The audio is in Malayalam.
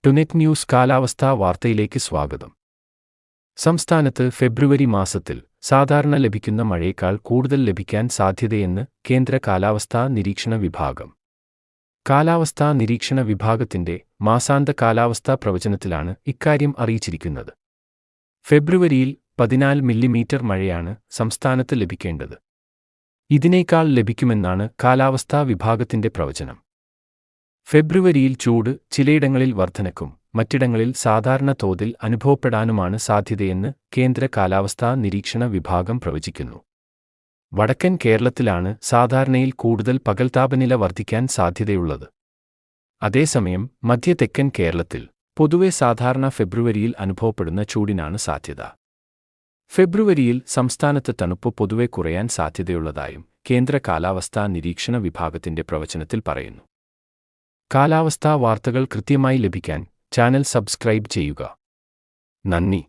ടുനെറ്റ് ന്യൂസ് കാലാവസ്ഥാ വാർത്തയിലേക്ക് സ്വാഗതം. സംസ്ഥാനത്ത് ഫെബ്രുവരി മാസത്തിൽ സാധാരണ ലഭിക്കുന്ന മഴയേക്കാൾ കൂടുതൽ ലഭിക്കാൻ സാധ്യതയെന്ന് കേന്ദ്ര കാലാവസ്ഥാ നിരീക്ഷണ വിഭാഗം. കാലാവസ്ഥാ നിരീക്ഷണ വിഭാഗത്തിന്റെ മാസാന്ത കാലാവസ്ഥാ പ്രവചനത്തിലാണ് ഇക്കാര്യം അറിയിച്ചിരിക്കുന്നത്. ഫെബ്രുവരിയിൽ 14 മില്ലിമീറ്റർ മഴയാണ് സംസ്ഥാനത്ത് ലഭിക്കേണ്ടത്. ഇതിനേക്കാൾ ലഭിക്കുമെന്നാണ് കാലാവസ്ഥാ വിഭാഗത്തിന്റെ പ്രവചനം. ഫെബ്രുവരിയിൽ ചൂട് ചിലയിടങ്ങളിൽ വർധനക്കും മറ്റിടങ്ങളിൽ സാധാരണ തോതിൽ അനുഭവപ്പെടാനുമാണ് സാധ്യതയെന്ന് കേന്ദ്ര കാലാവസ്ഥാ നിരീക്ഷണ വിഭാഗം പ്രവചിക്കുന്നു. വടക്കൻ കേരളത്തിലാണ് സാധാരണയിൽ കൂടുതൽ പകൽ താപനില വർദ്ധിക്കാൻ സാധ്യതയുള്ളത്. അതേസമയം മധ്യ തെക്കൻ കേരളത്തിൽ പൊതുവെ സാധാരണ ഫെബ്രുവരിയിൽ അനുഭവപ്പെടുന്ന ചൂടിനാണ് സാധ്യത. ഫെബ്രുവരിയിൽ സംസ്ഥാനത്ത് തണുപ്പ് പൊതുവെ കുറയാൻ സാധ്യതയുള്ളതായും കേന്ദ്ര കാലാവസ്ഥാ നിരീക്ഷണ വിഭാഗത്തിന്റെ പ്രവചനത്തിൽ പറയുന്നു. കാലാവസ്ഥാ വാർത്തകൾ കൃത്യമായി ലഭിക്കാൻ ചാനൽ സബ്സ്ക്രൈബ് ചെയ്യുക. നന്ദി.